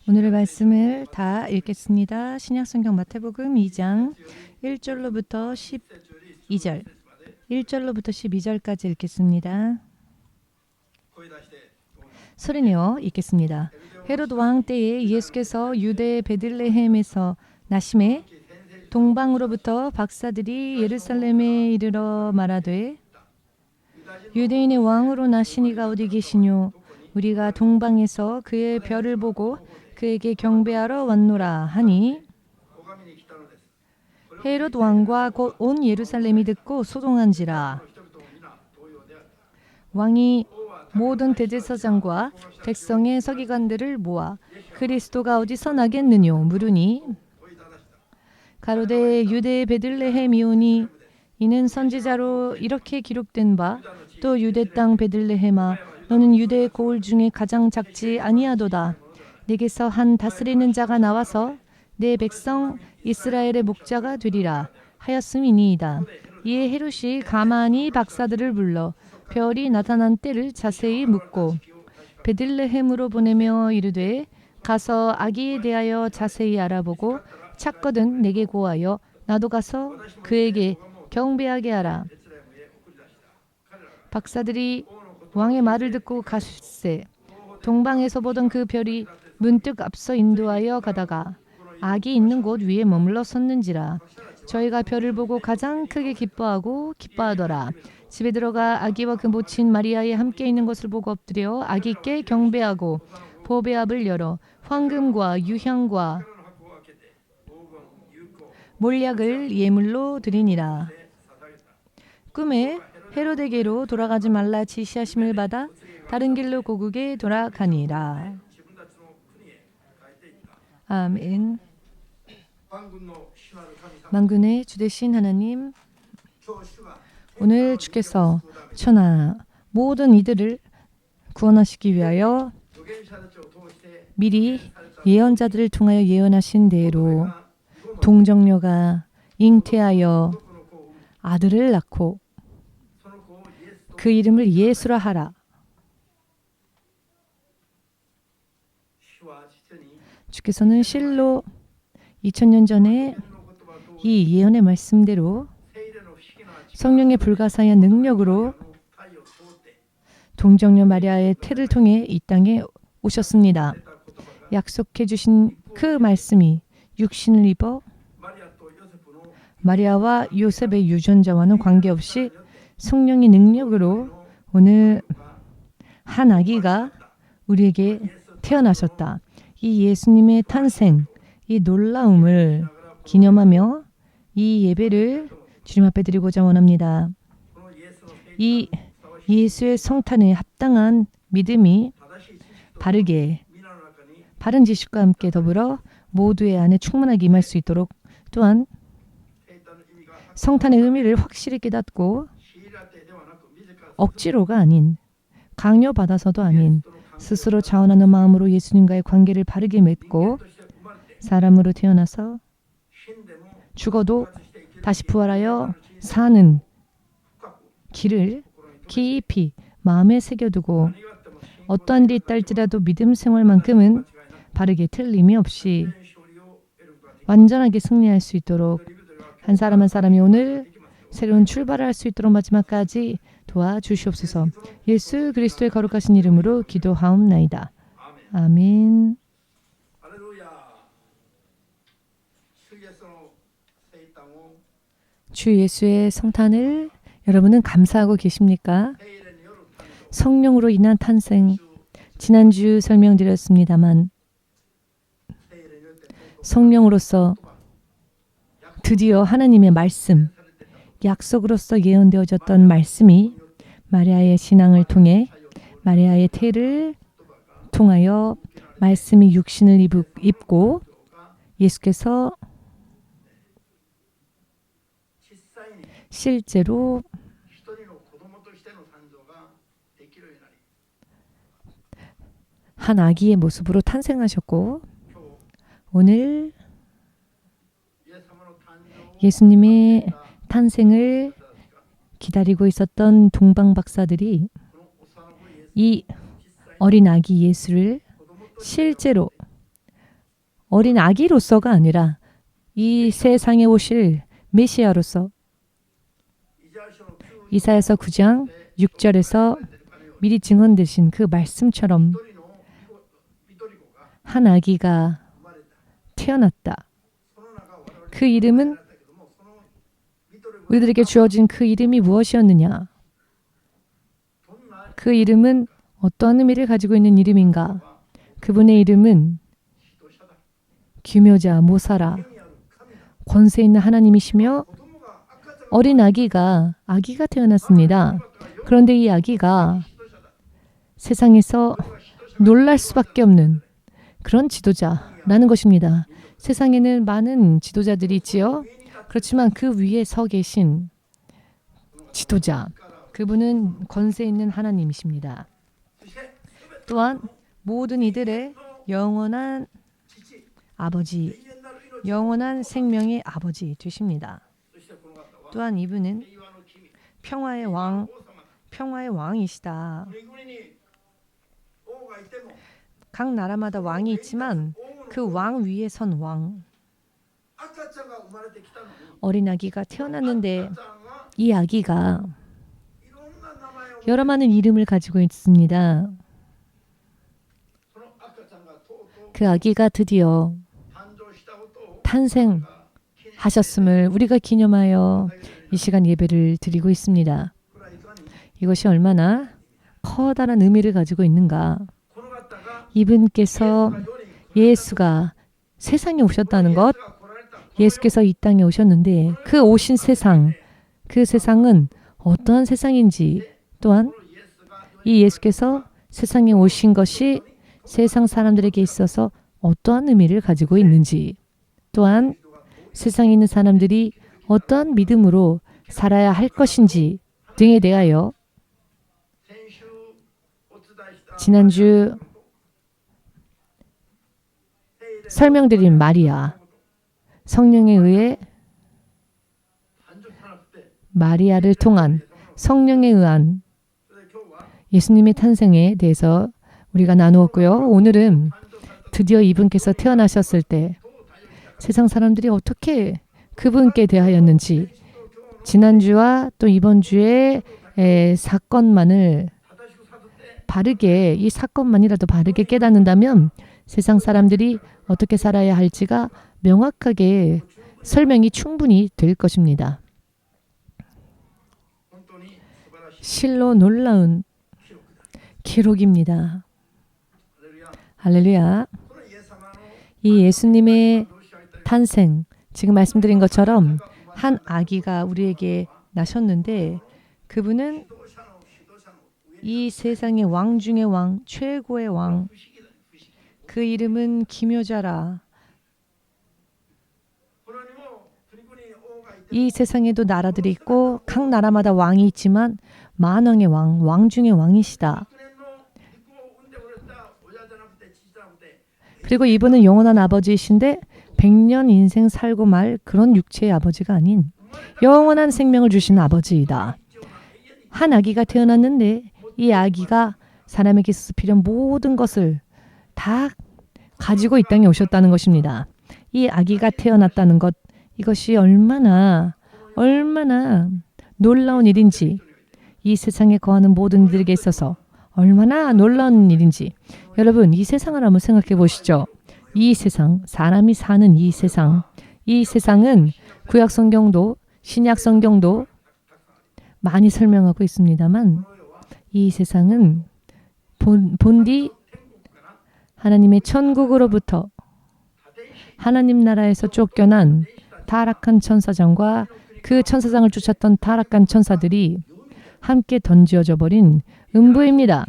오늘의 말씀을 다 읽겠습니다. 신약성경 마태복음 2장 1절로부터 12절, 1절로부터 12절까지 읽겠습니다. 소리내어 읽겠습니다. 헤롯 왕 때에 예수께서 유대 베들레헴에서 나심에 동방으로부터 박사들이 예루살렘에 이르러 말하되 유대인의 왕으로 나신 이가 어디 계시뇨? 우리가 동방에서 그의 별을 보고 그에게 경배하러 왔노라 하니 헤롯 왕과 곧 온 예루살렘이 듣고 소동한지라. 왕이 모든 대제사장과 백성의 서기관들을 모아 그리스도가 어디서 나겠느뇨 물으니 가로되 유대 베들레헴이오니 이는 선지자로 이렇게 기록된 바 또 유대 땅 베들레헴아 너는 유대 고을 중에 가장 작지 아니하도다. 네게서 한 다스리는 자가 나와서 내 백성 이스라엘의 목자가 되리라 하였음이니이다. 이에 헤롯이 가만히 박사들을 불러 별이 나타난 때를 자세히 묻고 베들레헴으로 보내며 이르되 가서 아기에 대하여 자세히 알아보고 찾거든 내게 고하여 나도 가서 그에게 경배하게 하라. 박사들이 왕의 말을 듣고 가실새 동방에서 보던 그 별이 문득 앞서 인도하여 가다가 아기 있는 곳 위에 머물러 섰는지라. 저희가 별을 보고 가장 크게 기뻐하더라. 집에 들어가 아기와 그 모친 마리아에 함께 있는 것을 보고 엎드려 아기께 경배하고 보배압을 열어 황금과 유향과 몰약을 예물로 드리니라. 꿈에 헤롯에게로 돌아가지 말라 지시하심을 받아 다른 길로 고국에 돌아가니라. 아멘. 만군의 주 되신 하나님, 오늘 주께서 천하 모든 이들을 구원하시기 위하여 미리 예언자들을 통하여 예언하신 대로 동정녀가 잉태하여 아들을 낳고 그 이름을 예수라 하라. 주께서는 실로 2000년 전에 이 예언의 말씀대로 성령의 불가사의한 능력으로 동정녀 마리아의 태를 통해 이 땅에 오셨습니다. 약속해 주신 그 말씀이 육신을 입어 마리아와 요셉의 유전자와는 관계없이 성령의 능력으로 오늘 한 아기가 우리에게 태어나셨다. 이 예수님의 탄생, 이 놀라움을 기념하며 이 예배를 주님 앞에 드리고자 원합니다. 이 예수의 성탄에 합당한 믿음이 바른 지식과 함께 더불어 모두의 안에 충만하게 임할 수 있도록 또한 성탄의 의미를 확실히 깨닫고 억지로가 아닌 강요받아서도 아닌 스스로 자원하는 마음으로 예수님과의 관계를 바르게 맺고 사람으로 태어나서 죽어도 다시 부활하여 사는 길을 깊이 마음에 새겨두고 어떠한 일이 있다 할지라도 믿음 생활만큼은 바르게 틀림이 없이 완전하게 승리할 수 있도록 한 사람 한 사람이 오늘 새로운 출발을 할 수 있도록 마지막까지 도와주시옵소서. 예수 그리스도의 거룩하신 이름으로 기도하옵나이다. 아멘. 주 예수의 성탄을 여러분은 감사하고 계십니까? 성령으로 인한 탄생, 지난주 설명드렸습니다만 성령으로서 드디어 하나님의 말씀, 약속으로서 예언되어졌던 말씀이 마리아의 신앙을 통해 마리아의 태를 통하여 말씀이 육신을 입고 예수께서 실제로 한 아기의 모습으로 탄생하셨고 오늘 예수님의 탄생을 기다리고 있었던 동방 박사들이 이 어린 아기 예수를 실제로 어린 아기로서가 아니라 이 세상에 오실 메시아로서 이사야서 9장 6절에서 미리 증언되신 그 말씀처럼 한 아기가 태어났다. 그 이름은 우리들에게 주어진 그 이름이 무엇이었느냐? 그 이름은 어떠한 의미를 가지고 있는 이름인가? 그분의 이름은 규묘자, 모사라, 권세 있는 하나님이시며 어린 아기가 태어났습니다. 그런데 이 아기가 세상에서 놀랄 수밖에 없는 그런 지도자라는 것입니다. 세상에는 많은 지도자들이 있지요. 그렇지만 그 위에 서 계신 지도자, 그분은 권세 있는 하나님이십니다. 또한 모든 이들의 영원한 아버지, 영원한 생명의 아버지 되십니다. 또한 이분은 평화의 왕이시다. 각 나라마다 왕이 있지만 그 왕 위에 선 왕. 어린 아기가 태어났는데 이 아기가 여러 많은 이름을 가지고 있습니다. 그 아기가 드디어 탄생하셨음을 우리가 기념하여 이 시간 예배를 드리고 있습니다. 이것이 얼마나 커다란 의미를 가지고 있는가. 이분께서 예수가 세상에 오셨다는 것, 예수께서 이 땅에 오셨는데 그 오신 세상, 그 세상은 어떠한 세상인지, 또한 이 예수께서 세상에 오신 것이 세상 사람들에게 있어서 어떠한 의미를 가지고 있는지, 또한 세상에 있는 사람들이 어떠한 믿음으로 살아야 할 것인지 등에 대하여 지난주 설명드린 마리아, 성령에 의해 마리아를 통한 성령에 의한 예수님의 탄생에 대해서 우리가 나누었고요. 오늘은 드디어 이분께서 태어나셨을 때 세상 사람들이 어떻게 그분께 대하였는지, 지난주와 또 이번 주의 사건만을 바르게, 이 사건만이라도 바르게 깨닫는다면 세상 사람들이 어떻게 살아야 할지가 명확하게 설명이 충분히 될 것입니다. 실로 놀라운 기록입니다. 할렐루야. 이 예수님의 탄생, 지금 말씀드린 것처럼 한 아기가 우리에게 나셨는데 그분은 이 세상의 왕 중의 왕, 최고의 왕, 그 이름은 기묘자라. 이 세상에도 나라들이 있고 각 나라마다 왕이 있지만 만왕의 왕, 왕 중의 왕이시다. 그리고 이분은 영원한 아버지이신데 100년 인생 살고 말 그런 육체의 아버지가 아닌 영원한 생명을 주신 아버지이다. 한 아기가 태어났는데 이 아기가 사람에게 있어서 필요한 모든 것을 다 가지고 이 땅에 오셨다는 것입니다. 이 아기가 태어났다는 것, 이것이 얼마나 놀라운 일인지, 이 세상에 거하는 모든 이들에게 있어서 얼마나 놀라운 일인지, 여러분 이 세상을 한번 생각해 보시죠. 이 세상, 사람이 사는 이 세상은 구약 성경도 신약 성경도 많이 설명하고 있습니다만 이 세상은 본디 하나님의 천국으로부터 하나님 나라에서 쫓겨난 타락한 천사장과 그 천사장을 쫓았던 타락한 천사들이 함께 던지어져 버린 음부입니다.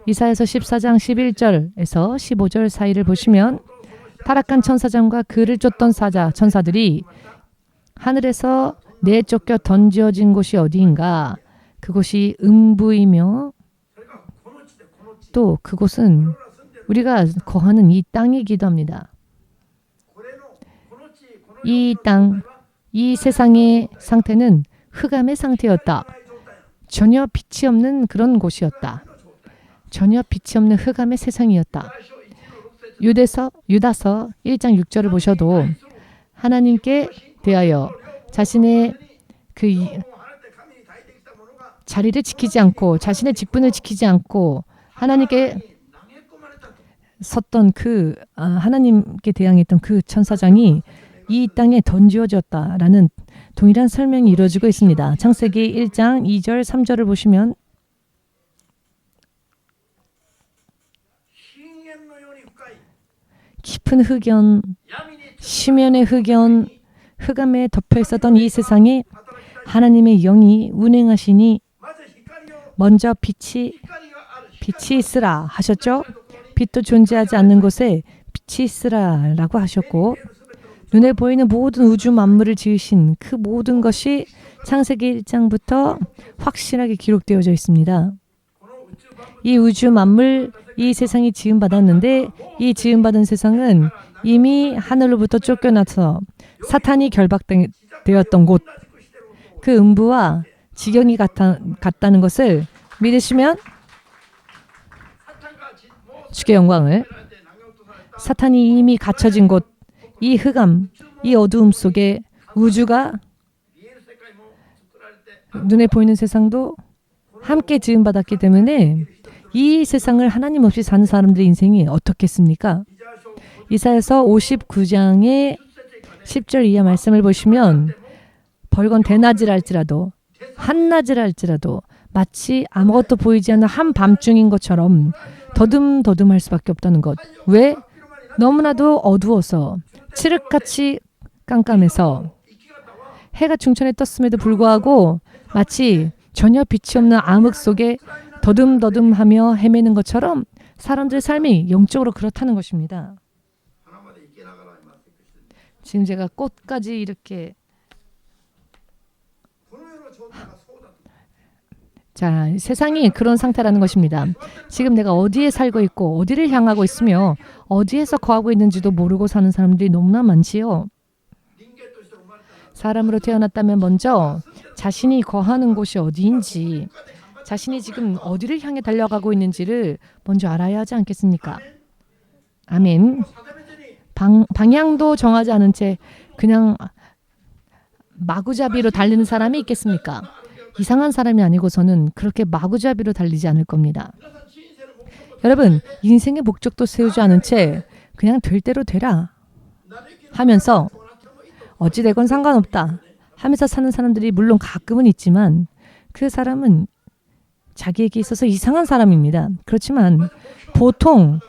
이사야서 14장 11절에서 15절 사이를 보시면 타락한 천사장과 그를 쫓던 천사들이 하늘에서 내쫓겨 던지어진 곳이 어디인가? 그곳이 음부이며 또 그곳은 우리가 거하는 이 땅이기도 합니다. 이 땅, 이 세상의 상태는 흑암의 상태였다. 전혀 빛이 없는 그런 곳이었다. 전혀 빛이 없는 흑암의 세상이었다. 유다서 1장 6절을 보셔도 하나님께 대하여 자신의 그 자리를 지키지 않고 자신의 직분을 지키지 않고 하나님께 섰던 그 하나님께 대항했던 그 천사장이 이 땅에 던지어졌다라는 동일한 설명이 이루어지고 있습니다. 창세기 1장 2절 3절을 보시면 깊은 흑연, 심연의 흑연, 흑암에 덮여 있었던 이 세상에 하나님의 영이 운행하시니 먼저 빛이 있으라 하셨죠. 빛도 존재하지 않는 곳에 빛이 있으라라고 하셨고 눈에 보이는 모든 우주 만물을 지으신 그 모든 것이 창세기 1장부터 확실하게 기록되어져 있습니다. 이 우주 만물, 이 세상이 지음받았는데 이 지음받은 세상은 이미 하늘로부터 쫓겨나서 사탄이 결박되었던 곳, 그 음부와 지경이 같다는 것을 믿으시면 주의 영광을 사탄이 이미 갇혀진 곳, 이 흑암, 이 어두움 속에 우주가 눈에 보이는 세상도 함께 지음받았기 때문에 이 세상을 하나님 없이 사는 사람들의 인생이 어떻겠습니까? 이사야서 59장의 10절 이하 말씀을 보시면 벌건 대낮이라 할지라도 한낮이라 할지라도 마치 아무것도 보이지 않는 한밤중인 것처럼 더듬더듬할 수밖에 없다는 것. 왜? 너무나도 어두워서 칠흑같이 깜깜해서 해가 중천에 떴음에도 불구하고 마치 전혀 빛이 없는 암흑 속에 더듬더듬하며 헤매는 것처럼 사람들의 삶이 영적으로 그렇다는 것입니다. 지금 제가 꽃까지 이렇게 자, 세상이 그런 상태라는 것입니다. 지금 내가 어디에 살고 있고 어디를 향하고 있으며 어디에서 거하고 있는지도 모르고 사는 사람들이 너무나 많지요. 사람으로 태어났다면 먼저 자신이 거하는 곳이 어디인지, 자신이 지금 어디를 향해 달려가고 있는지를 먼저 알아야 하지 않겠습니까? 아멘. 방향도 정하지 않은 채 그냥 마구잡이로 달리는 사람이 있겠습니까? 이상한 사람이 아니고서는 그렇게 마구잡이로 달리지 않을 겁니다. 여러분, 인생의 목적도 세우지 않은 채 그냥 될 대로 되라 하면서 어찌되건 상관없다 하면서 사는 사람들이 물론 가끔은 있지만 그 사람은 자기에게 있어서 이상한 사람입니다. 그렇지만 보통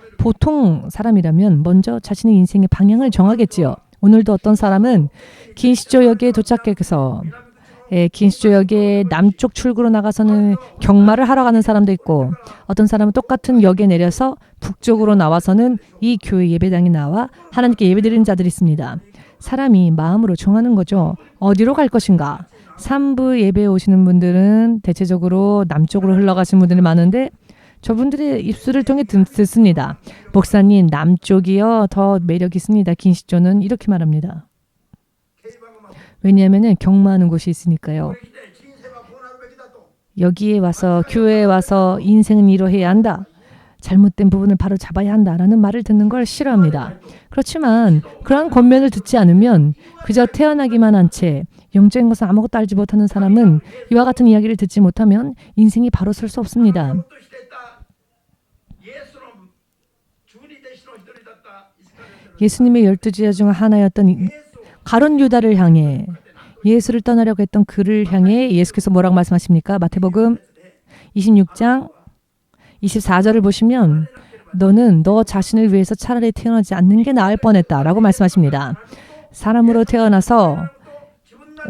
사람이라면 먼저 자신의 인생의 방향을 정하겠지요. 오늘도 어떤 사람은 긴시조역에 도착해서 긴시조역의 남쪽 출구로 나가서는 경마를 하러 가는 사람도 있고 어떤 사람은 똑같은 역에 내려서 북쪽으로 나와서는 이 교회 예배당에 나와 하나님께 예배드리는 자들이 있습니다. 사람이 마음으로 정하는 거죠. 어디로 갈 것인가? 3부 예배에 오시는 분들은 대체적으로 남쪽으로 흘러가신 분들이 많은데 저분들의 입술을 통해 듣습니다. 목사님, 남쪽이요 더 매력 있습니다. 긴시조는 이렇게 말합니다. 왜냐하면 경마하는 곳이 있으니까요. 여기에 와서 교회에 와서 인생은 이러해야 한다. 잘못된 부분을 바로 잡아야 한다라는 말을 듣는 걸 싫어합니다. 그렇지만 그러한 권면을 듣지 않으면 그저 태어나기만 한 채 영적인 것을 아무것도 알지 못하는 사람은 이와 같은 이야기를 듣지 못하면 인생이 바로 설 수 없습니다. 예수님의 12제자 중 하나였던 가룟 유다를 향해 예수를 떠나려고 했던 그를 향해 예수께서 뭐라고 말씀하십니까? 마태복음 26장 24절을 보시면 너는 너 자신을 위해서 차라리 태어나지 않는 게 나을 뻔했다라고 말씀하십니다. 사람으로 태어나서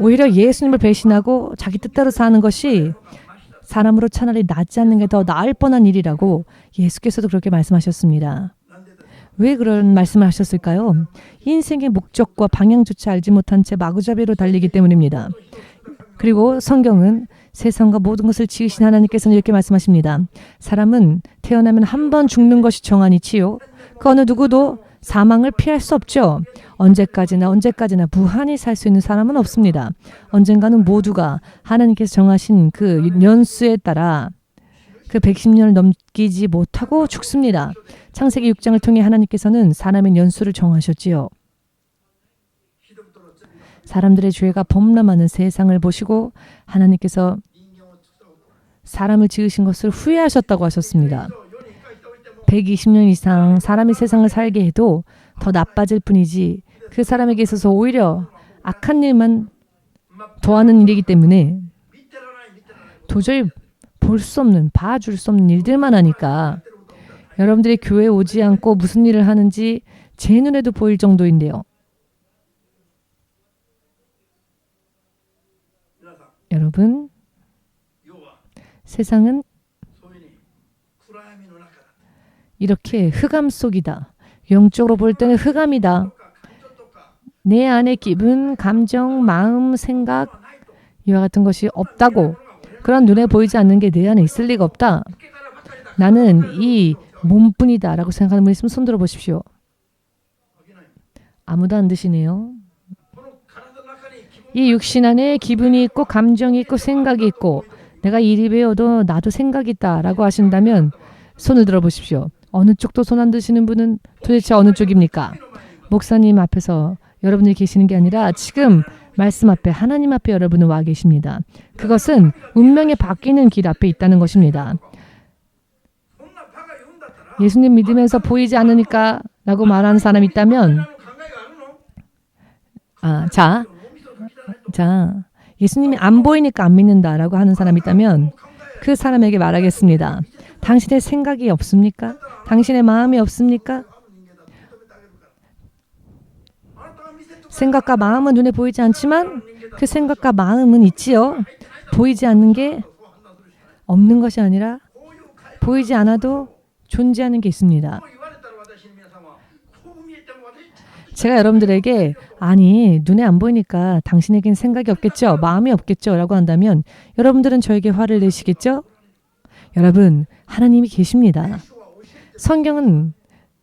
오히려 예수님을 배신하고 자기 뜻대로 사는 것이 사람으로 차라리 낫지 않는 게 더 나을 뻔한 일이라고 예수께서도 그렇게 말씀하셨습니다. 왜 그런 말씀을 하셨을까요? 인생의 목적과 방향조차 알지 못한 채 마구잡이로 달리기 때문입니다. 그리고 성경은 세상과 모든 것을 지으신 하나님께서는 이렇게 말씀하십니다. 사람은 태어나면 한 번 죽는 것이 정한이치요. 그 어느 누구도 사망을 피할 수 없죠. 언제까지나 무한히 살 수 있는 사람은 없습니다. 언젠가는 모두가 하나님께서 정하신 그 연수에 따라 그 110년을 넘기지 못하고 죽습니다. 창세기 6장을 통해 하나님께서는 사람의 연수를 정하셨지요. 사람들의 죄가 범람하는 세상을 보시고 하나님께서 사람을 지으신 것을 후회하셨다고 하셨습니다. 120년 이상 사람이 세상을 살게 해도 더 나빠질 뿐이지 그 사람에게 있어서 오히려 악한 일만 더하는 일이기 때문에 도저히 볼 수 없는, 봐줄 수 없는 일들만 하니까 여러분들이 교회에 오지 않고 무슨 일을 하는지 제 눈에도 보일 정도인데요. 여러분, 세상은 이렇게 흑암 속이다. 영적으로 볼 때는 흑암이다. 내 안에 기분, 감정, 마음, 생각 이와 같은 것이 없다고, 그런 눈에 보이지 않는 게 내 안에 있을 리가 없다. 나는 이 몸뿐이다 라고 생각하는 분 있으면 손 들어 보십시오. 아무도 안 드시네요. 이 육신 안에 기분이 있고 감정이 있고 생각이 있고 내가 이리 배워도 나도 생각이 있다 라고 하신다면 손을 들어 보십시오. 어느 쪽도 손 안 드시는 분은 도대체 어느 쪽입니까? 목사님 앞에서 여러분이 계시는 게 아니라 지금 말씀 앞에 하나님 앞에 여러분은 와 계십니다. 그것은 운명이 바뀌는 길 앞에 있다는 것입니다. 예수님 믿으면서 보이지 않으니까 라고 말하는 사람이 있다면 예수님이 안 보이니까 안 믿는다 라고 하는 사람이 있다면 그 사람에게 말하겠습니다. 당신의 생각이 없습니까? 당신의 마음이 없습니까? 생각과 마음은 눈에 보이지 않지만 그 생각과 마음은 있지요. 보이지 않는 게 없는 것이 아니라 보이지 않아도 존재하는 게 있습니다. 제가 여러분들에게 아니 눈에 안 보이니까 당신에겐 생각이 없겠죠? 마음이 없겠죠? 라고 한다면 여러분들은 저에게 화를 내시겠죠? 여러분, 하나님이 계십니다. 성경은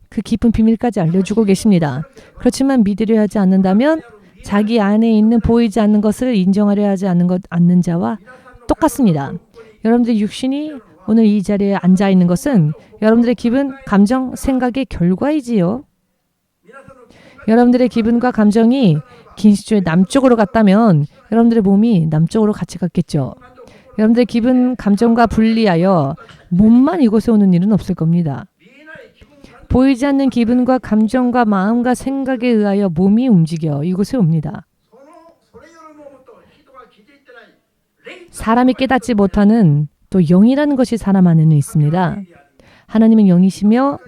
그 깊은 비밀까지 알려주고 계십니다. 그렇지만 믿으려 하지 않는다면 자기 안에 있는 보이지 않는 것을 인정하려 하지 않는 자와 똑같습니다. 여러분들의 육신이 오늘 이 자리에 앉아 있는 것은 여러분들의 기분, 감정, 생각의 결과이지요. 여러분들의 기분과 감정이 긴시조의 남쪽으로 갔다면 여러분들의 몸이 남쪽으로 같이 갔겠죠. 여러분들의 기분, 감정과 분리하여 몸만 이곳에 오는 일은 없을 겁니다. 보이지 않는 기분과 감정과 마음과 생각에 의하여 몸이 움직여 이곳에 옵니다. 사람이 깨닫지 못하는 또 영이라는 것이 사람 안에는 있습니다. 하나님은 영이시며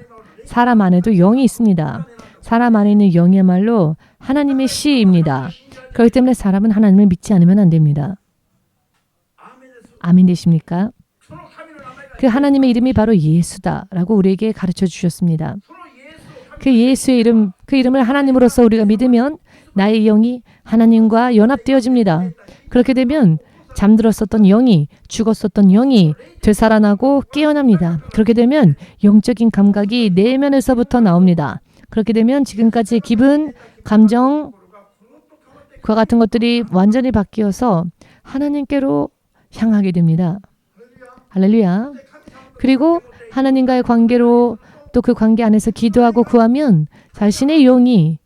사람 안에도 영이 있습니다. 사람 안에 있는 영이야말로 하나님의 씨입니다. 그렇기 때문에 사람은 하나님을 믿지 않으면 안 됩니다. 아멘 되십니까? 그 하나님의 이름이 바로 예수다라고 우리에게 가르쳐 주셨습니다. 그 예수의 이름, 그 이름을 하나님으로서 우리가 믿으면 나의 영이 하나님과 연합되어집니다. 그렇게 되면 잠들었었던 영이, 죽었었던 영이 되살아나고 깨어납니다. 그렇게 되면 영적인 감각이 내면에서부터 나옵니다. 그렇게 되면 지금까지 기분, 감정, 그와 같은 것들이 완전히 바뀌어서 하나님께로 향하게 됩니다. 할렐루야. 그리고 하나님과의 관계로 또 그 관계 안에서 기도하고 구하면 자신의 영이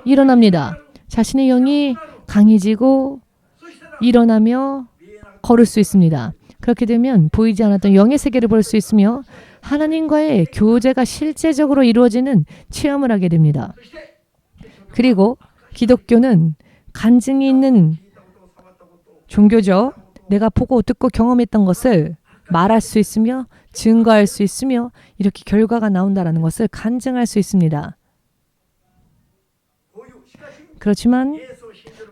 일어납니다. 자신의 영이 강해지고 일어나며 걸을 수 있습니다. 그렇게 되면 보이지 않았던 영의 세계를 볼 수 있으며 하나님과의 교제가 실제적으로 이루어지는 체험을 하게 됩니다. 그리고 기독교는 간증이 있는 종교죠. 내가 보고 듣고 경험했던 것을 말할 수 있으며 증거할 수 있으며 이렇게 결과가 나온다는 것을 간증할 수 있습니다. 그렇지만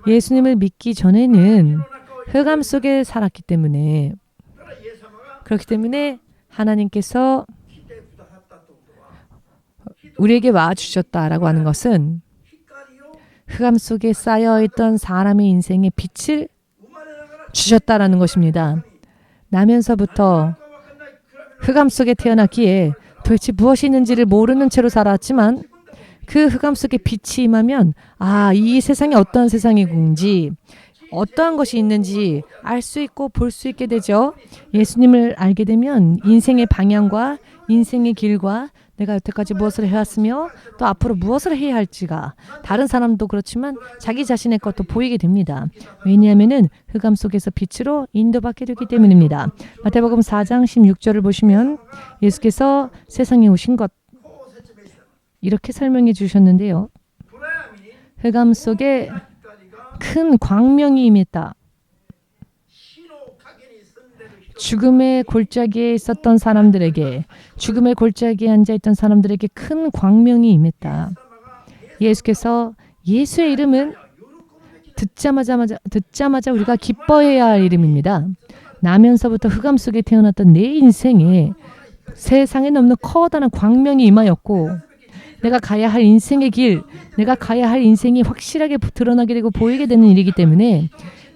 예수님을 믿기 전에는 흑암 속에 살았기 때문에 그렇기 때문에 하나님께서 우리에게 와주셨다라고 하는 것은 흑암 속에 쌓여있던 사람의 인생에 빛을 주셨다라는 것입니다. 나면서부터 흑암 속에 태어났기에 도대체 무엇이 있는지를 모르는 채로 살았지만 그 흑암 속에 빛이 임하면 이 세상이 어떠한 세상이군지 어떠한 것이 있는지 알 수 있고 볼 수 있게 되죠. 예수님을 알게 되면 인생의 방향과 인생의 길과 내가 여태까지 무엇을 해왔으며 또 앞으로 무엇을 해야 할지가 다른 사람도 그렇지만 자기 자신의 것도 보이게 됩니다. 왜냐하면 흑암 속에서 빛으로 인도받게 되기 때문입니다. 마태복음 4장 16절을 보시면 예수께서 세상에 오신 것 이렇게 설명해 주셨는데요. 흑암 속에 큰 광명이 임했다. 죽음의 골짜기에 있었던 사람들에게, 죽음의 골짜기에 앉아있던 사람들에게 큰 광명이 임했다. 예수께서 예수의 이름은 듣자마자 우리가 기뻐해야 할 이름입니다. 나면서부터 흑암 속에 태어났던 내 인생에 세상에 넘는 커다란 광명이 임하였고 내가 가야 할 인생의 길, 내가 가야 할 인생이 확실하게 드러나게 되고 보이게 되는 일이기 때문에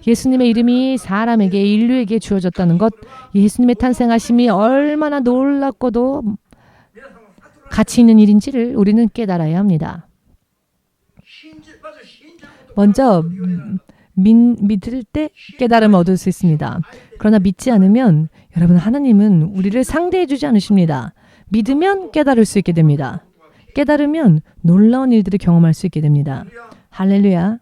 예수님의 이름이 사람에게, 인류에게 주어졌다는 것, 예수님의 탄생하심이 얼마나 놀랍고도 가치 있는 일인지를 우리는 깨달아야 합니다. 먼저 믿을 때 깨달음을 얻을 수 있습니다. 그러나 믿지 않으면 여러분 하나님은 우리를 상대해 주지 않으십니다. 믿으면 깨달을 수 있게 됩니다. 깨달으면 놀라운 일들을 경험할 수 있게 됩니다. 할렐루야.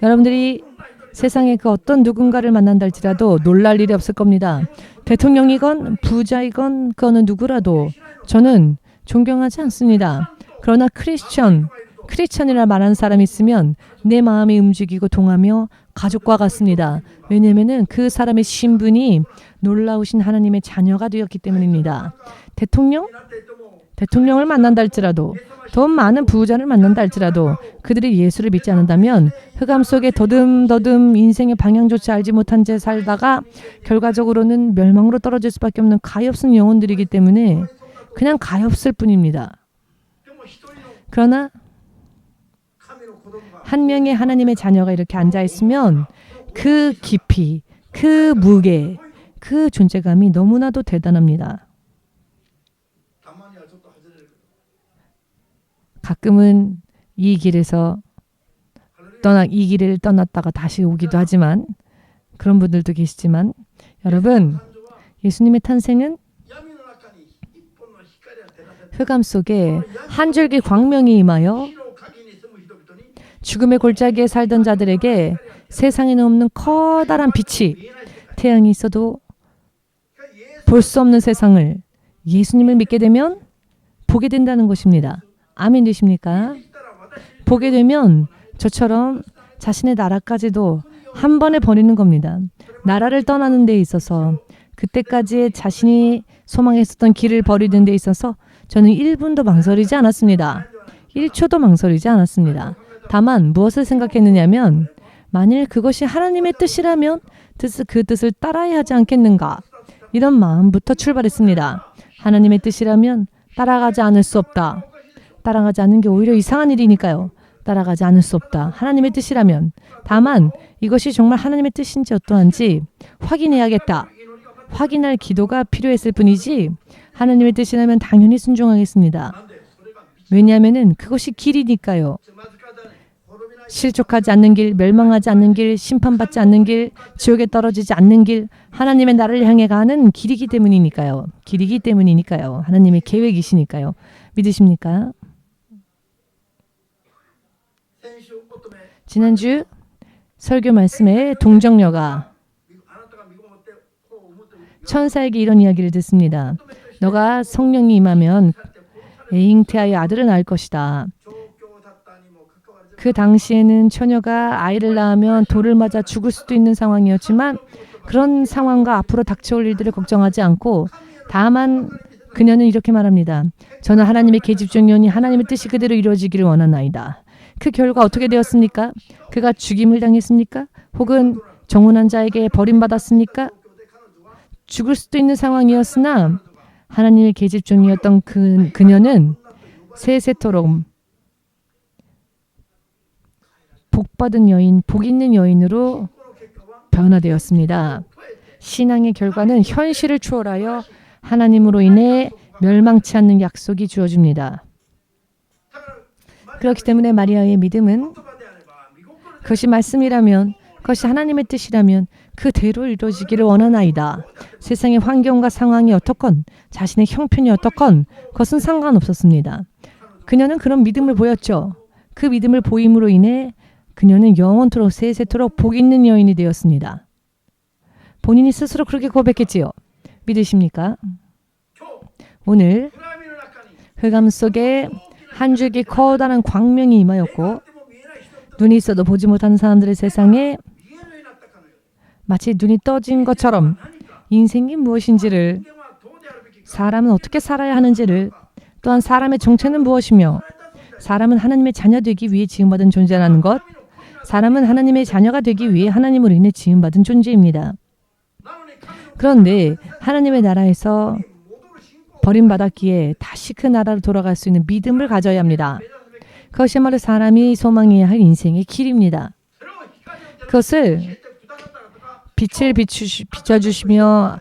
여러분들이 세상에 그 어떤 누군가를 만난다 할지라도 놀랄 일이 없을 겁니다. 대통령이건 부자이건 그 어느 누구라도 저는 존경하지 않습니다. 그러나 크리스천이라 말하는 사람이 있으면 내 마음이 움직이고 동하며 가족과 같습니다. 왜냐하면 그 사람의 신분이 놀라우신 하나님의 자녀가 되었기 때문입니다. 대통령을 만난다 할지라도 돈 많은 부자를 만난다 할지라도 그들이 예수를 믿지 않는다면 흑암 속에 더듬더듬 인생의 방향조차 알지 못한 채 살다가 결과적으로는 멸망으로 떨어질 수밖에 없는 가엾은 영혼들이기 때문에 그냥 가엾을 뿐입니다. 그러나 한 명의 하나님의 자녀가 이렇게 앉아있으면 그 깊이, 그 무게, 그 존재감이 너무나도 대단합니다. 가끔은 이 길을 떠났다가 다시 오기도 하지만 그런 분들도 계시지만 여러분 예수님의 탄생은 흑암 속에 한 줄기 광명이 임하여 죽음의 골짜기에 살던 자들에게 세상에는 없는 커다란 빛이 태양이 있어도 볼 수 없는 세상을 예수님을 믿게 되면 보게 된다는 것입니다. 아멘 되십니까? 보게 되면 저처럼 자신의 나라까지도 한 번에 버리는 겁니다. 나라를 떠나는 데 있어서 그때까지 자신이 소망했었던 길을 버리는 데 있어서 저는 1분도 망설이지 않았습니다. 1초도 망설이지 않았습니다. 다만 무엇을 생각했느냐면 만일 그것이 하나님의 뜻이라면 그 뜻을 따라야 하지 않겠는가? 이런 마음부터 출발했습니다. 하나님의 뜻이라면 따라가지 않을 수 없다. 따라가지 않는 게 오히려 이상한 일이니까요. 따라가지 않을 수 없다. 하나님의 뜻이라면. 다만 이것이 정말 하나님의 뜻인지 어떠한지 확인해야겠다. 확인할 기도가 필요했을 뿐이지 하나님의 뜻이라면 당연히 순종하겠습니다. 왜냐하면 그것이 길이니까요. 실족하지 않는 길, 멸망하지 않는 길, 심판받지 않는 길, 지옥에 떨어지지 않는 길, 하나님의 나라를 향해 가는 길이기 때문이니까요. 길이기 때문이니까요. 하나님의 계획이시니까요. 믿으십니까? 지난주 설교 말씀에 동정녀가 천사에게 이런 이야기를 듣습니다. 너가 성령이 임하면 잉태하여 아들을 낳을 것이다. 그 당시에는 처녀가 아이를 낳으면 돌을 맞아 죽을 수도 있는 상황이었지만 그런 상황과 앞으로 닥쳐올 일들을 걱정하지 않고 다만 그녀는 이렇게 말합니다. 저는 하나님의 계집종이오니 하나님의 뜻이 그대로 이루어지기를 원하나이다. 그 결과 어떻게 되었습니까? 그가 죽임을 당했습니까? 혹은 정혼한 자에게 버림받았습니까? 죽을 수도 있는 상황이었으나 하나님의 계집종이었던 그녀는 세세토록 복받은 여인, 복 있는 여인으로 변화되었습니다. 신앙의 결과는 현실을 초월하여 하나님으로 인해 멸망치 않는 약속이 주어집니다. 그렇기 때문에 마리아의 믿음은 그것이 말씀이라면 그것이 하나님의 뜻이라면 그대로 이루어지기를 원하나이다. 세상의 환경과 상황이 어떻건 자신의 형편이 어떻건 그것은 상관없었습니다. 그녀는 그런 믿음을 보였죠. 그 믿음을 보임으로 인해 그녀는 영원토록 세세토록 복 있는 여인이 되었습니다. 본인이 스스로 그렇게 고백했지요. 믿으십니까? 오늘 흑암 속에 한 줄기 커다란 광명이 임하였고 눈이 있어도 보지 못하는 사람들의 세상에 마치 눈이 떠진 것처럼 인생이 무엇인지를, 사람은 어떻게 살아야 하는지를, 또한 사람의 정체는 무엇이며 사람은 하나님의 자녀 되기 위해 지음받은 존재라는 것, 사람은 하나님의 자녀가 되기 위해 하나님으로 인해 지음받은 존재입니다. 그런데 하나님의 나라에서 버림받았기에 다시 그 나라로 돌아갈 수 있는 믿음을 가져야 합니다. 그것이야말로 사람이 소망해야 할 인생의 길입니다. 그것을 빛을 비춰주시며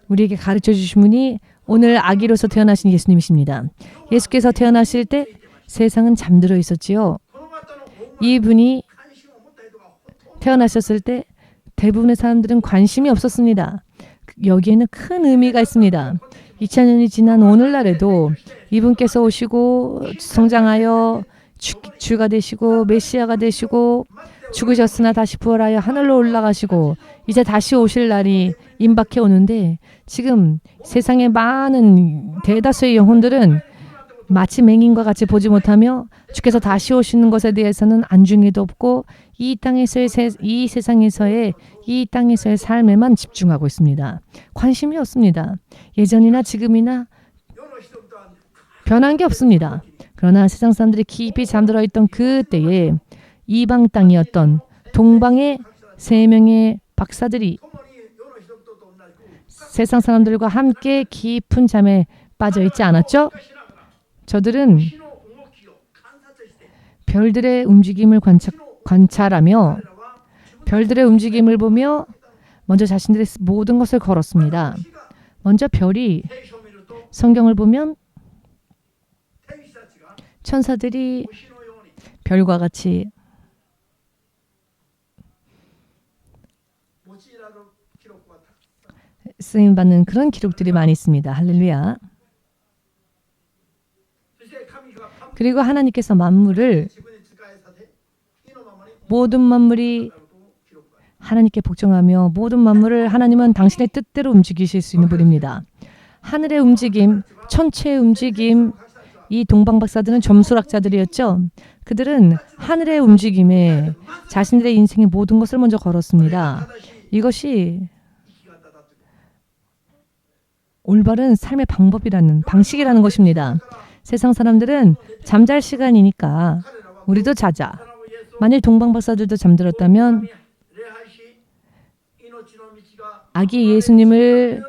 우리에게 가르쳐 주신 분이 오늘 아기로서 태어나신 예수님이십니다. 예수께서 태어나실 때 세상은 잠들어 있었지요. 이분이 태어나셨을 때 대부분의 사람들은 관심이 없었습니다. 여기에는 큰 의미가 있습니다. 2000년이 지난 오늘날에도 이분께서 오시고 성장하여 주가 되시고 메시아가 되시고 죽으셨으나 다시 부활하여 하늘로 올라가시고 이제 다시 오실 날이 임박해 오는데, 지금 세상의 많은 대다수의 영혼들은 마치 맹인과 같이 보지 못하며 주께서 다시 오시는 것에 대해서는 안중에도 없고 이 세상에서의 삶에만 집중하고 있습니다. 관심이 없습니다. 예전이나 지금이나 변한 게 없습니다. 그러나 세상 사람들이 깊이 잠들어 있던 그때에 이방 땅이었던 동방의 3명의 박사들이 세상 사람들과 함께 깊은 잠에 빠져 있지 않았죠? 저들은 별들의 움직임을 관찰하며 별들의 움직임을 보며 먼저 자신들의 모든 것을 걸었습니다. 먼저 별이, 성경을 보면 천사들이 별과 같이 쓰임받는 그런 기록들이 많이 있습니다. 할렐루야. 그리고 하나님께서 모든 만물이 하나님께 복종하며 모든 만물을 하나님은 당신의 뜻대로 움직이실 수 있는 분입니다. 하늘의 움직임, 천체의 움직임, 이 동방박사들은 점술학자들이었죠. 그들은 하늘의 움직임에 자신들의 인생의 모든 것을 먼저 걸었습니다. 이것이 올바른 삶의 방식이라는 것입니다. 세상 사람들은 잠잘 시간이니까 우리도 자자. 만일 동방박사들도 잠들었다면 아기 예수님을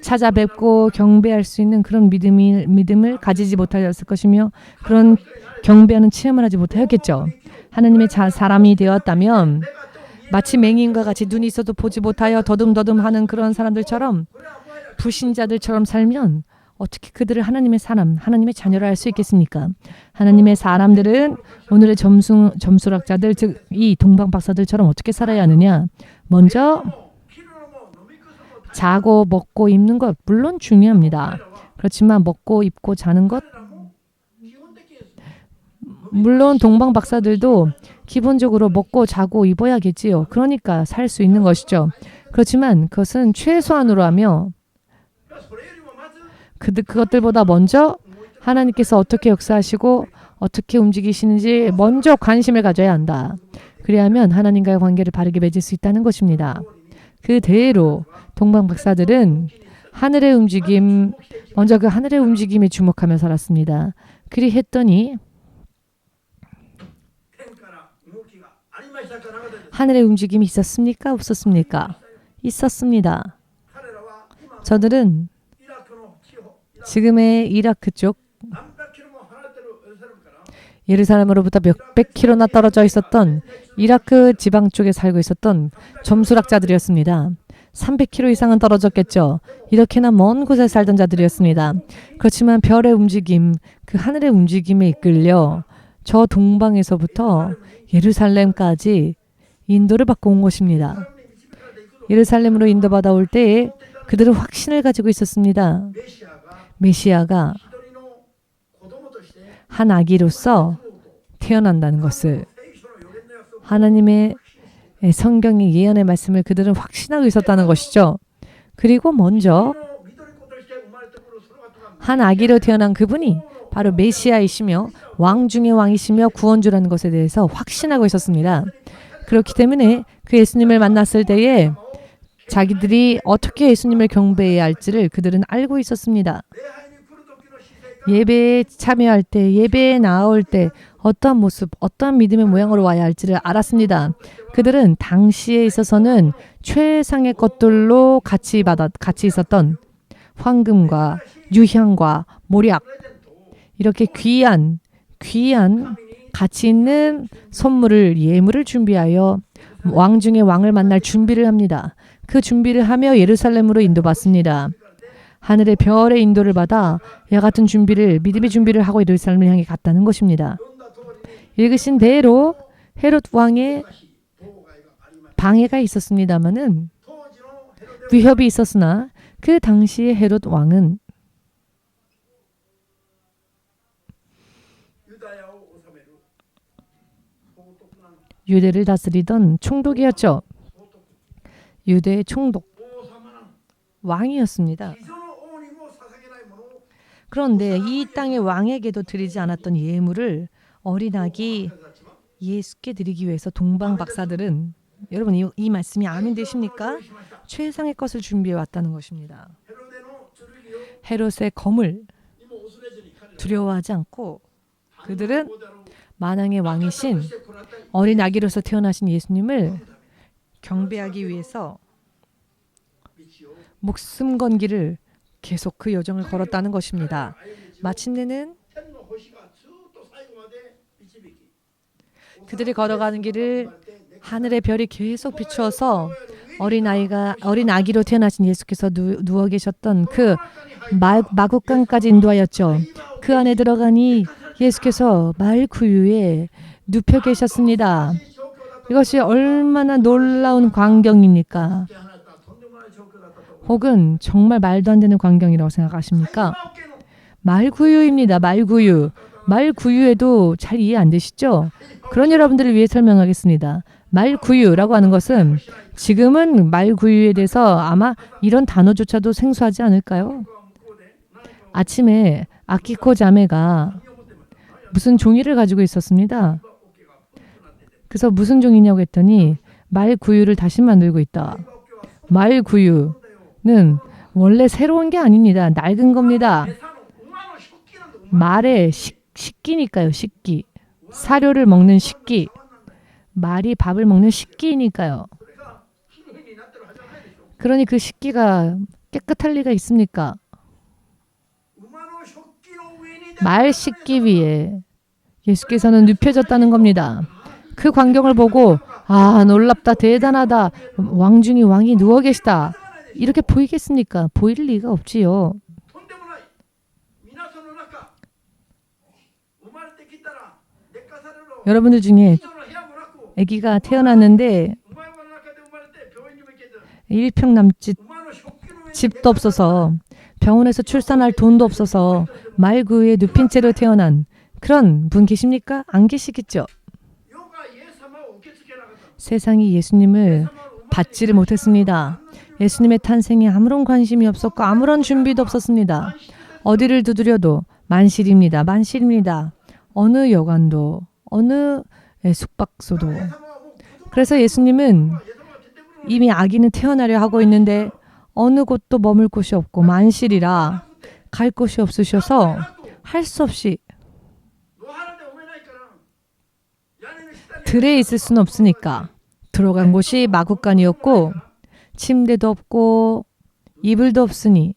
찾아뵙고 경배할 수 있는 그런 믿음을 가지지 못하였을 것이며 그런 경배하는 체험을 하지 못하였겠죠. 하나님의 사람이 되었다면 마치 맹인과 같이 눈이 있어도 보지 못하여 더듬더듬하는 그런 사람들처럼, 불신자들처럼 살면 어떻게 그들을 하나님의 사람, 하나님의 자녀를 할 수 있겠습니까? 하나님의 사람들은 오늘의 점술학자들, 즉 이 동방박사들처럼 어떻게 살아야 하느냐? 먼저 자고 먹고 입는 것 물론 중요합니다. 그렇지만 먹고 입고 자는 것, 물론 동방박사들도 기본적으로 먹고 자고 입어야겠지요. 그러니까 살 수 있는 것이죠. 그렇지만 그것은 최소한으로 하며 그것들보다 먼저 하나님께서 어떻게 역사하시고 어떻게 움직이시는지 먼저 관심을 가져야 한다. 그래야만 하나님과의 관계를 바르게 맺을 수 있다는 것입니다. 그대로 동방박사들은 하늘의 움직임, 먼저 그 하늘의 움직임에 주목하며 살았습니다. 그리했더니 하늘의 움직임이 있었습니까? 없었습니까? 있었습니다. 저들은 지금의 이라크 쪽 예루살렘으로부터 몇백 킬로나 떨어져 있었던 이라크 지방 쪽에 살고 있었던 점술학자들이었습니다. 300km 이상은 떨어졌겠죠. 이렇게나 먼 곳에 살던 자들이었습니다. 그렇지만 별의 움직임, 그 하늘의 움직임에 이끌려 저 동방에서부터 예루살렘까지 인도를 받고 온 것입니다. 예루살렘으로 인도받아 올 때에 그들은 확신을 가지고 있었습니다. 메시아가 한 아기로서 태어난다는 것을, 하나님의 성경의 예언의 말씀을 그들은 확신하고 있었다는 것이죠. 그리고 먼저 한 아기로 태어난 그분이 바로 메시아이시며 왕 중의 왕이시며 구원주라는 것에 대해서 확신하고 있었습니다. 그렇기 때문에 그 예수님을 만났을 때에 자기들이 어떻게 예수님을 경배해야 할지를 그들은 알고 있었습니다. 예배에 참여할 때, 예배에 나올 때 어떠한 모습, 어떠한 믿음의 모양으로 와야 할지를 알았습니다. 그들은 당시에 있어서는 최상의 것들로 같이 있었던 황금과 유향과 모략, 이렇게 귀한 가치 있는 선물을, 예물을 준비하여 왕 중에 왕을 만날 준비를 합니다. 그 준비를 하며 예루살렘으로 인도받습니다. 하늘의 별의 인도를 받아 이와 같은 준비를, 믿음의 준비를 하고 예루살렘을 향해 갔다는 것입니다. 읽으신 대로 헤롯 왕의 방해가 있었습니다마는, 위협이 있었으나 그 당시의 헤롯 왕은 유대를 다스리던 총독이었죠. 유대의 총독, 왕이었습니다. 그런데 이 땅의 왕에게도 드리지 않았던 예물을 어린 아기 예수께 드리기 위해서 동방 박사들은, 여러분 이 말씀이 아멘 되십니까? 최상의 것을 준비해 왔다는 것입니다. 헤롯의 검을 두려워하지 않고 그들은 만왕의 왕이신 어린 아기로서 태어나신 예수님을 경배하기 위해서 목숨 건 길을 계속 그 여정을 걸었다는 것입니다. 마침내는 그들이 걸어가는 길을 하늘의 별이 계속 비추어서 어린 아기로 태어나신 예수께서 누워 계셨던 그 마국간까지 인도하였죠. 그 안에 들어가니 예수께서 말구유에 눕혀 계셨습니다. 이것이 얼마나 놀라운 광경입니까? 혹은 정말 말도 안 되는 광경이라고 생각하십니까? 말구유입니다. 말구유. 말구유에도 잘 이해 안 되시죠? 그런 여러분들을 위해 설명하겠습니다. 말구유라고 하는 것은, 지금은 말구유에 대해서 아마 이런 단어조차도 생소하지 않을까요? 아침에 아키코 자매가 무슨 종이를 가지고 있었습니다. 그래서 무슨 종이냐고 했더니 말구유를 다시 만들고 있다. 말구유는 원래 새로운 게 아닙니다. 낡은 겁니다. 말의 식기니까요. 식기. 사료를 먹는 식기. 말이 밥을 먹는 식기니까요. 그러니 그 식기가 깨끗할 리가 있습니까? 말 식기 위에 예수께서는 눕혀졌다는 겁니다. 그 광경을 보고 놀랍다, 대단하다, 왕 중에 왕이 누워 계시다, 이렇게 보이겠습니까? 보일 리가 없지요. 여러분들 중에 아기가 태어났는데 일평남짓 집도 없어서, 병원에서 출산할 돈도 없어서 말구유에 눕힌 채로 태어난 그런 분 계십니까? 안 계시겠죠? 세상이 예수님을 받지를 못했습니다. 예수님의 탄생에 아무런 관심이 없었고 아무런 준비도 없었습니다. 어디를 두드려도 만실입니다. 만실입니다. 어느 여관도, 어느 숙박소도. 그래서 예수님은 이미 아기는 태어나려 하고 있는데 어느 곳도 머물 곳이 없고 만실이라 갈 곳이 없으셔서 할 수 없이 들에 있을 수는 없으니까 들어간 곳이 마국간이었고, 침대도 없고 이불도 없으니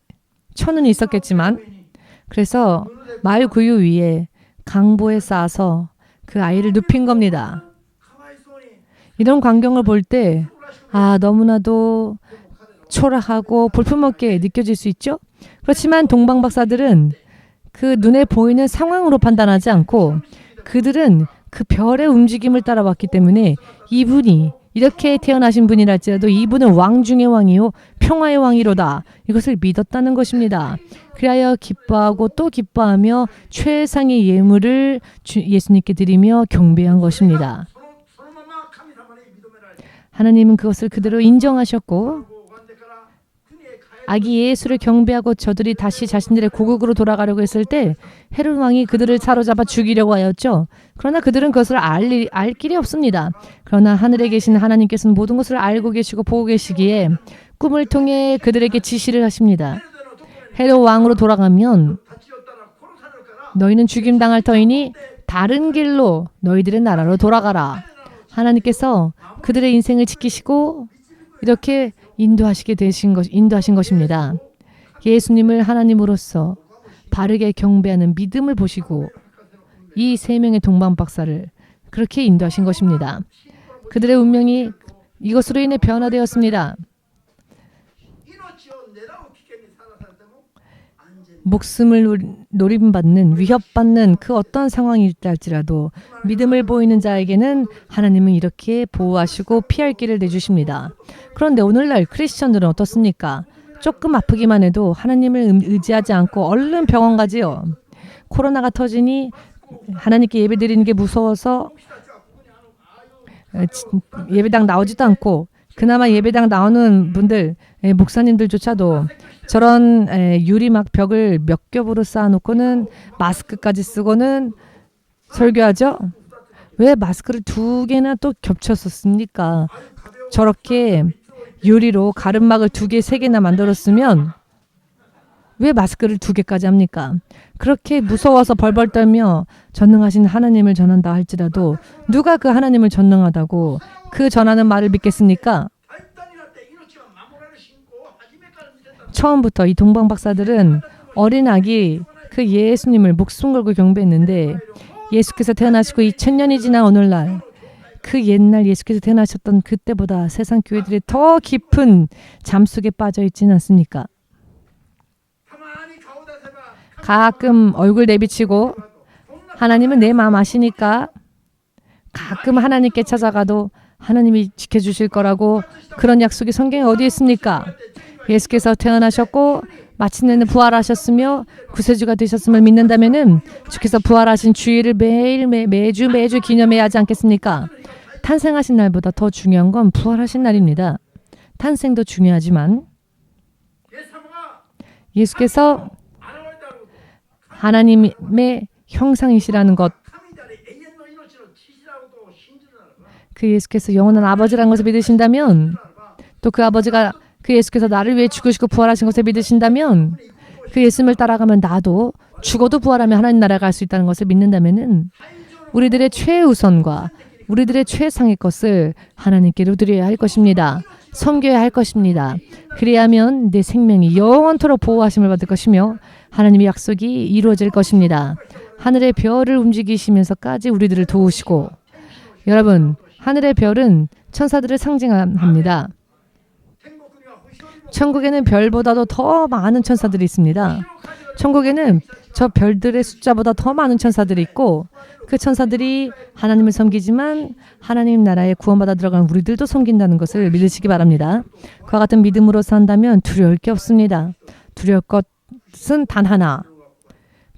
천은 있었겠지만, 그래서 말구유 위에 강보에 쌓아서 그 아이를 눕힌 겁니다. 이런 광경을 볼 때 너무나도 초라하고 볼품없게 느껴질 수 있죠. 그렇지만 동방 박사들은 그 눈에 보이는 상황으로 판단하지 않고 그들은 그 별의 움직임을 따라왔기 때문에 이분이 이렇게 태어나신 분이랄지라도 이분은 왕 중의 왕이요 평화의 왕이로다. 이것을 믿었다는 것입니다. 그리하여 기뻐하고 또 기뻐하며 최상의 예물을 예수님께 드리며 경배한 것입니다. 하나님은 그것을 그대로 인정하셨고 아기 예수를 경배하고 저들이 다시 자신들의 고국으로 돌아가려고 했을 때 헤롯 왕이 그들을 사로잡아 죽이려고 하였죠. 그러나 그들은 그것을 알 길이 없습니다. 그러나 하늘에 계신 하나님께서는 모든 것을 알고 계시고 보고 계시기에 꿈을 통해 그들에게 지시를 하십니다. 헤롯 왕으로 돌아가면 너희는 죽임당할 터이니 다른 길로 너희들의 나라로 돌아가라. 하나님께서 그들의 인생을 지키시고 이렇게 인도하신 것입니다. 예수님을 하나님으로서 바르게 경배하는 믿음을 보시고 이 세 명의 동방박사를 그렇게 인도하신 것입니다. 그들의 운명이 이것으로 인해 변화되었습니다. 목숨을 노림받는 위협받는 그 어떤 상황일지라도 믿음을 보이는 자에게는 하나님은 이렇게 보호하시고 피할 길을 내주십니다. 그런데 오늘날 크리스천들은 어떻습니까? 조금 아프기만 해도 하나님을 의지하지 않고 얼른 병원 가지요. 코로나가 터지니 하나님께 예배드리는 게 무서워서 예배당 나오지도 않고 그나마 예배당 나오는 분들 목사님들조차도 저런 유리막 벽을 몇 겹으로 쌓아놓고는 마스크까지 쓰고는 설교하죠. 왜 마스크를 2개나 또 겹쳐서 씁니까? 저렇게 유리로 가름막을 2개, 3개나 만들었으면 왜 마스크를 2개까지 합니까? 그렇게 무서워서 벌벌 떨며 전능하신 하나님을 전한다 할지라도 누가 그 하나님을 전능하다고 그 전하는 말을 믿겠습니까? 처음부터 이 동방박사들은 어린 아기 그 예수님을 목숨 걸고 경배했는데 예수께서 태어나시고 2000년이 지난 오늘날 그 옛날 예수께서 태어나셨던 그때보다 세상 교회들이 더 깊은 잠속에 빠져 있지는 않습니까? 가끔 얼굴 내비치고 하나님은 내 마음 아시니까 가끔 하나님께 찾아가도 하나님이 지켜주실 거라고 그런 약속이 성경에 어디 있습니까? 예수께서 태어나셨고 마침내는 부활하셨으며 구세주가 되셨음을 믿는다면은 주께서 부활하신 주일을 매주 기념해야 하지 않겠습니까? 탄생하신 날보다 더 중요한 건 부활하신 날입니다. 탄생도 중요하지만 예수께서 하나님의 형상이시라는 것, 그 예수께서 영원한 아버지라는 것을 믿으신다면 또 그 아버지가 그 예수께서 나를 위해 죽으시고 부활하신 것을 믿으신다면 그 예수님을 따라가면 나도 죽어도 부활하면 하나님 나라에 갈 수 있다는 것을 믿는다면은 우리들의 최우선과 우리들의 최상의 것을 하나님께로 드려야 할 것입니다. 섬겨야 할 것입니다. 그래야만 내 생명이 영원토록 보호하심을 받을 것이며 하나님의 약속이 이루어질 것입니다. 하늘의 별을 움직이시면서까지 우리들을 도우시고 여러분 하늘의 별은 천사들을 상징합니다. 천국에는 별보다도 더 많은 천사들이 있습니다. 천국에는 저 별들의 숫자보다 더 많은 천사들이 있고 그 천사들이 하나님을 섬기지만 하나님 나라에 구원받아 들어간 우리들도 섬긴다는 것을 믿으시기 바랍니다. 그와 같은 믿음으로 산다면 두려울 게 없습니다. 두려울 것은 단 하나.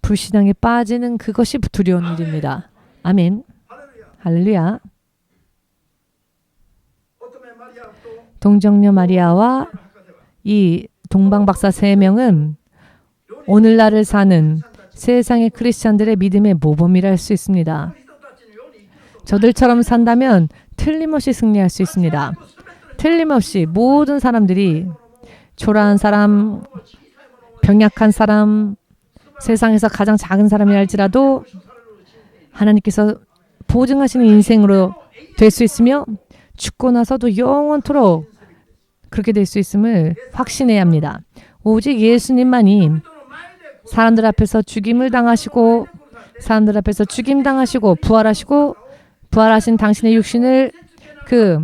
불신앙에 빠지는 그것이 두려운 일입니다. 아멘. 할렐루야. 동정녀 마리아와 이 동방박사 3명은 오늘날을 사는 세상의 크리스찬들의 믿음의 모범이라 할 수 있습니다. 저들처럼 산다면 틀림없이 승리할 수 있습니다. 틀림없이 모든 사람들이 초라한 사람, 병약한 사람, 세상에서 가장 작은 사람이라 할지라도 하나님께서 보증하시는 인생으로 될 수 있으며 죽고 나서도 영원토록 그렇게 될 수 있음을 확신해야 합니다. 오직 예수님만이 사람들 앞에서 죽임을 당하시고 사람들 앞에서 죽임당하시고 부활하시고 부활하신 당신의 육신을 그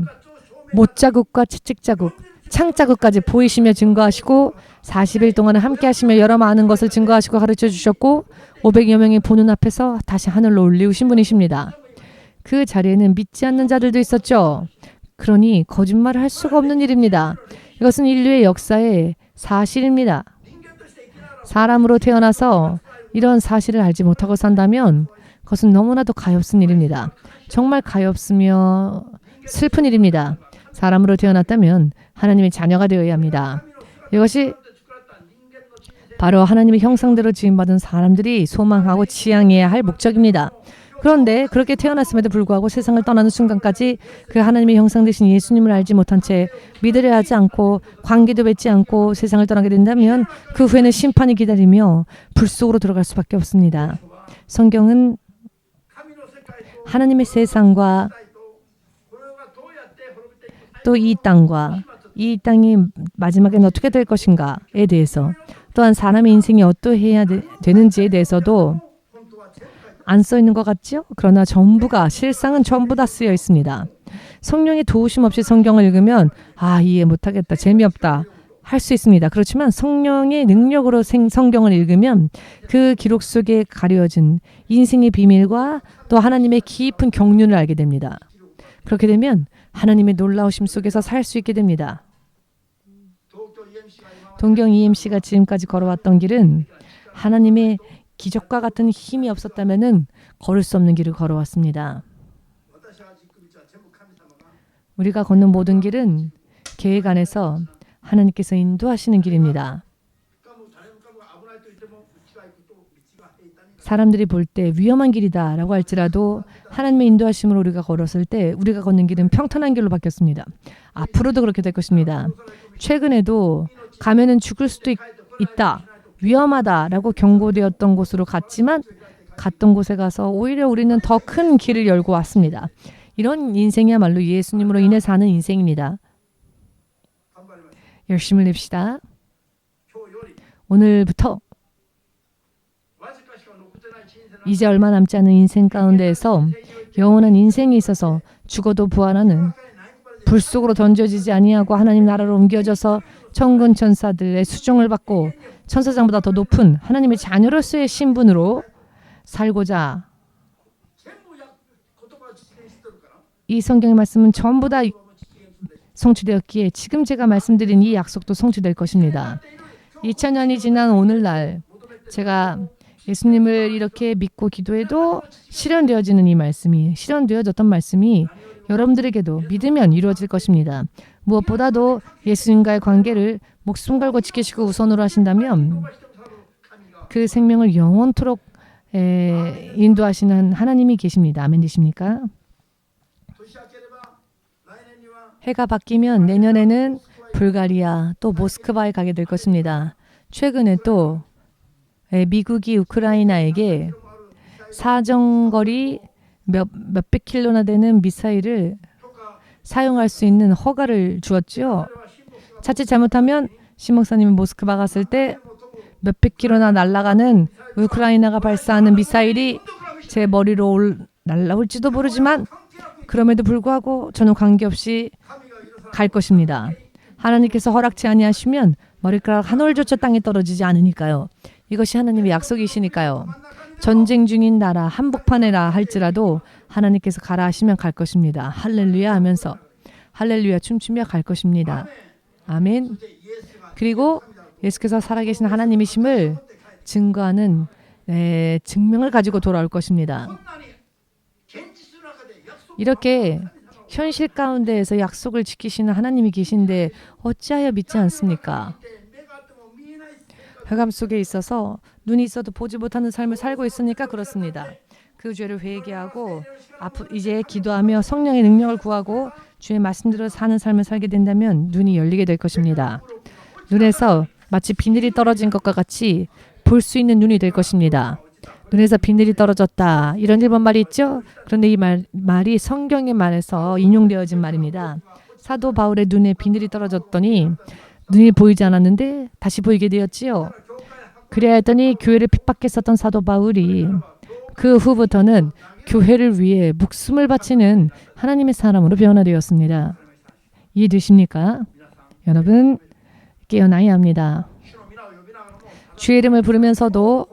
못자국과 채찍자국, 창자국까지 보이시며 증거하시고 40일 동안 함께 하시며 여러 많은 것을 증거하시고 가르쳐 주셨고 500여 명이 보는 앞에서 다시 하늘로 올리우신 분이십니다. 그 자리에는 믿지 않는 자들도 있었죠. 그러니 거짓말을 할 수가 없는 일입니다. 이것은 인류의 역사의 사실입니다. 사람으로 태어나서 이런 사실을 알지 못하고 산다면 그것은 너무나도 가엾은 일입니다. 정말 가엾으며 슬픈 일입니다. 사람으로 태어났다면 하나님의 자녀가 되어야 합니다. 이것이 바로 하나님의 형상대로 지음받은 사람들이 소망하고 지향해야 할 목적입니다. 그런데 그렇게 태어났음에도 불구하고 세상을 떠나는 순간까지 그 하나님의 형상 되신 예수님을 알지 못한 채 믿으려 하지 않고 관계도 맺지 않고 세상을 떠나게 된다면 그 후에는 심판이 기다리며 불 속으로 들어갈 수밖에 없습니다. 성경은 하나님의 세상과 또 이 땅과 이 땅이 마지막엔 어떻게 될 것인가에 대해서 또한 사람의 인생이 어떠해야 되는지에 대해서도 안 써 있는 것 같죠? 그러나 전부가 실상은 전부 다 쓰여 있습니다. 성령의 도우심 없이 성경을 읽으면 이해 못하겠다, 재미없다 할 수 있습니다. 그렇지만 성령의 능력으로 성경을 읽으면 그 기록 속에 가려진 인생의 비밀과 또 하나님의 깊은 경륜을 알게 됩니다. 그렇게 되면 하나님의 놀라우심 속에서 살 수 있게 됩니다. 동경 EMC가 지금까지 걸어왔던 길은 하나님의 기적과 같은 힘이 없었다면 걸을 수 없는 길을 걸어왔습니다. 우리가 걷는 모든 길은 계획 안에서 하나님께서 인도하시는 길입니다. 사람들이 볼 때 위험한 길이다 라고 할지라도 하나님의 인도하심으로 우리가 걸었을 때 우리가 걷는 길은 평탄한 길로 바뀌었습니다. 앞으로도 그렇게 될 것입니다. 최근에도 가면은 죽을 수도 있다, 위험하다라고 경고되었던 곳으로 갔던 곳에 가서 오히려 우리는 더 큰 길을 열고 왔습니다. 이런 인생이야말로 예수님으로 인해 사는 인생입니다. 열심을 냅시다. 오늘부터 이제 얼마 남지 않은 인생 가운데에서 영원한 인생이 있어서 죽어도 부활하는 불 속으로 던져지지 아니하고 하나님 나라로 옮겨져서 천군 천사들의 수종을 받고 천사장보다 더 높은 하나님의 자녀로서의 신분으로 살고자 이 성경의 말씀은 전부 다 성취되었기에 지금 제가 말씀드린 이 약속도 성취될 것입니다. 2000년이 지난 오늘날 제가 예수님을 이렇게 믿고 기도해도 실현되어졌던 말씀이 여러분들에게도 믿으면 이루어질 것입니다. 무엇보다도 예수님과의 관계를 목숨 걸고 지키시고 우선으로 하신다면 그 생명을 영원토록 인도하시는 하나님이 계십니다. 아멘 되십니까? 해가 바뀌면 내년에는 불가리아 또 모스크바에 가게 될 것입니다. 최근에 또 미국이 우크라이나에게 사정거리 몇백 킬로나 되는 미사일을 사용할 수 있는 허가를 주었죠. 자칫 잘못하면 신 목사님이 모스크바 갔을 때 몇백 킬로나 날아가는 우크라이나가 발사하는 미사일이 제 머리로 날아올지도 모르지만 그럼에도 불구하고 저는 관계없이 갈 것입니다. 하나님께서 허락치 아니하시면 머리카락 한 올조차 땅에 떨어지지 않으니까요. 이것이 하나님의 약속이시니까요. 전쟁 중인 나라 한복판에라 할지라도 하나님께서 가라 하시면 갈 것입니다. 할렐루야 하면서 할렐루야 춤추며 갈 것입니다. 아멘. 그리고 예수께서 살아계신 하나님이심을 증거하는 증명을 가지고 돌아올 것입니다. 이렇게 현실 가운데에서 약속을 지키시는 하나님이 계신데 어찌하여 믿지 않습니까? 흑암 속에 있어서 눈이 있어도 보지 못하는 삶을 살고 있으니까 그렇습니다. 그 죄를 회개하고 이제 기도하며 성령의 능력을 구하고 주의 말씀대로 사는 삶을 살게 된다면 눈이 열리게 될 것입니다. 눈에서 마치 비늘이 떨어진 것과 같이 볼 수 있는 눈이 될 것입니다. 눈에서 비늘이 떨어졌다. 이런 일본 말이 있죠? 그런데 이 말이 성경의 말에서 인용되어진 말입니다. 사도 바울의 눈에 비늘이 떨어졌더니 눈이 보이지 않았는데 다시 보이게 되었지요. 그래야 했더니 교회를 핍박했었던 사도 바울이 그 후부터는 교회를 위해 목숨을 바치는 하나님의 사람으로 변화되었습니다. 이해되십니까? 여러분 깨어나야 합니다. 주의 이름을 부르면서도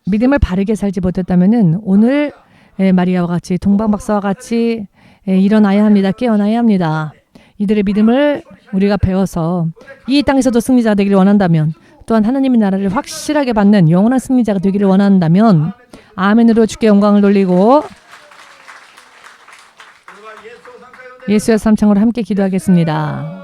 믿음을 바르게 살지 못했다면 오늘 마리아와 같이 동방박사와 같이 일어나야 합니다. 깨어나야 합니다. 이들의 믿음을 우리가 배워서 이 땅에서도 승리자가 되기를 원한다면, 또한 하나님의 나라를 확실하게 받는 영원한 승리자가 되기를 원한다면 아멘으로 주께 영광을 돌리고 예수의 삼창으로 함께 기도하겠습니다.